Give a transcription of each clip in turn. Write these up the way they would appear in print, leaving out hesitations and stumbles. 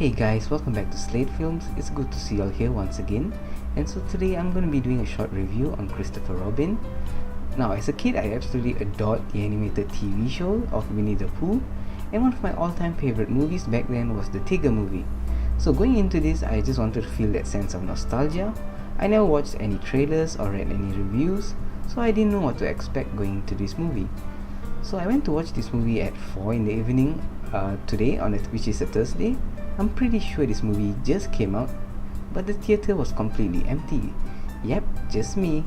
Hey guys, welcome back to Slate Films. It's good to see you all here once again. And so today I'm going to be doing a short review on Christopher Robin. Now, as a kid, I absolutely adored the animated TV show of Winnie the Pooh, and one of my all-time favorite movies back then was the Tigger movie. So going into this, I just wanted to feel that sense of nostalgia. I never watched any trailers or read any reviews, so I didn't know what to expect going into this movie. So I went to watch this movie at 4 in the evening today, which is a Thursday. I'm pretty sure this movie just came out, but the theatre was completely empty. Yep, just me.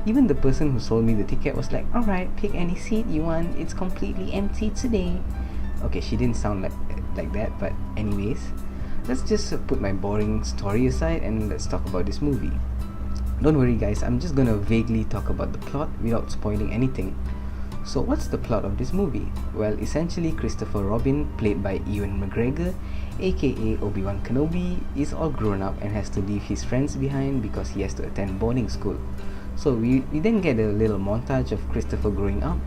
Even the person who sold me the ticket was like, alright, pick any seat you want, it's completely empty today. Okay, she didn't sound like that, but anyways, let's just put my boring story aside and let's talk about this movie. Don't worry guys, I'm just gonna vaguely talk about the plot without spoiling anything. So what's the plot of this movie? Well, essentially Christopher Robin, played by Ewan McGregor, aka Obi-Wan Kenobi, is all grown up and has to leave his friends behind because he has to attend boarding school. So we then get a little montage of Christopher growing up,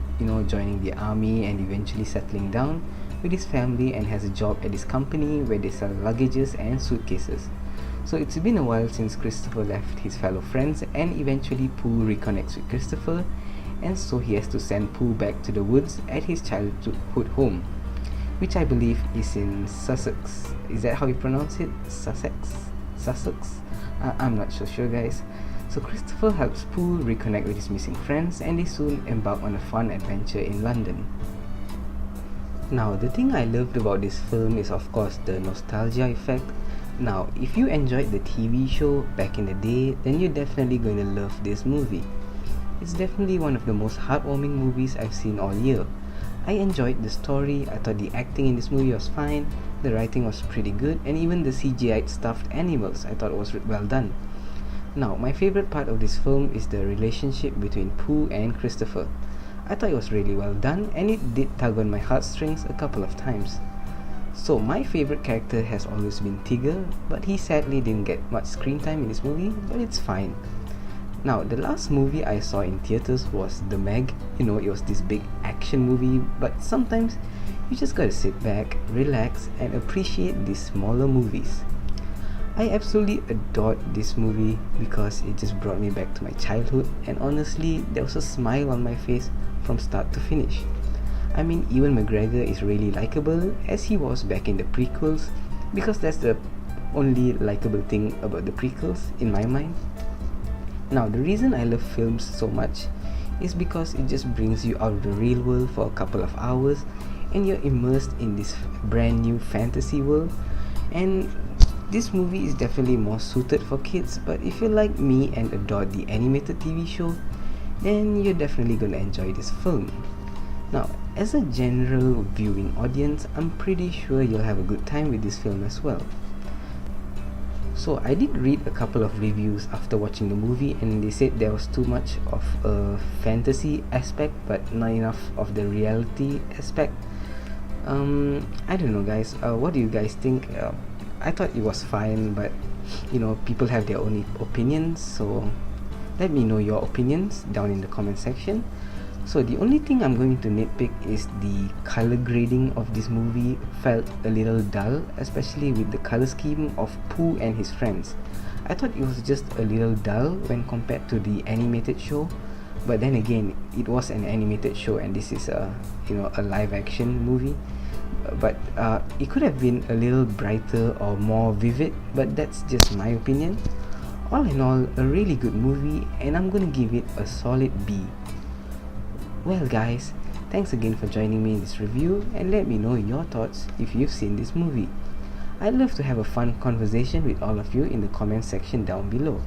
joining the army and eventually settling down with his family and has a job at this company where they sell luggages and suitcases. So it's been a while since Christopher left his fellow friends, and eventually Pooh reconnects with Christopher, and so he has to send Pooh back to the woods at his childhood home, which I believe is in Sussex. Is that how you pronounce it? Sussex? I'm not so sure guys. So Christopher helps Pooh reconnect with his missing friends, and they soon embark on a fun adventure in London. Now, the thing I loved about this film is of course the nostalgia effect. Now, if you enjoyed the TV show back in the day, then you're definitely going to love this movie. It's definitely one of the most heartwarming movies I've seen all year. I enjoyed the story, I thought the acting in this movie was fine, the writing was pretty good, and even the CGI stuffed animals I thought was well done. Now, my favorite part of this film is the relationship between Pooh and Christopher. I thought it was really well done, and it did tug on my heartstrings a couple of times. So my favorite character has always been Tigger, but he sadly didn't get much screen time in this movie, but it's fine. Now, the last movie I saw in theaters was The Meg. It was this big action movie, but sometimes you just gotta sit back, relax, and appreciate these smaller movies. I absolutely adored this movie because it just brought me back to my childhood, and honestly, there was a smile on my face from start to finish. I mean, Ewan McGregor is really likable, as he was back in the prequels, because that's the only likable thing about the prequels in my mind. Now, the reason I love films so much is because it just brings you out of the real world for a couple of hours and you're immersed in this brand new fantasy world. And this movie is definitely more suited for kids, but if you're like me and adore the animated TV show, then you're definitely gonna enjoy this film. Now, as a general viewing audience, I'm pretty sure you'll have a good time with this film as well. So I did read a couple of reviews after watching the movie, and they said there was too much of a fantasy aspect but not enough of the reality aspect. I don't know guys, what do you guys think? I thought it was fine, but people have their own opinions, so let me know your opinions down in the comment section. So the only thing I'm going to nitpick is the color grading of this movie felt a little dull, especially with the color scheme of Pooh and his friends. I thought it was just a little dull when compared to the animated show, but then again, it was an animated show and this is a live action movie. But it could have been a little brighter or more vivid, but that's just my opinion. All in all, a really good movie, and I'm gonna give it a solid B. Well guys, thanks again for joining me in this review, and let me know your thoughts if you've seen this movie. I'd love to have a fun conversation with all of you in the comment section down below.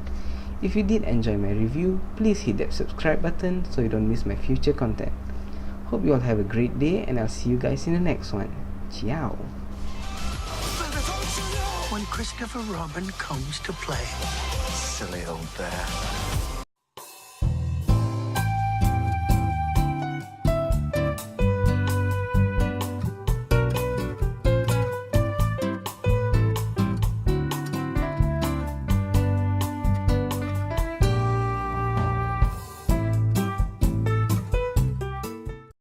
If you did enjoy my review, please hit that subscribe button so you don't miss my future content. Hope you all have a great day, and I'll see you guys in the next one. Ciao! When Christopher Robin comes to play. Silly old bear.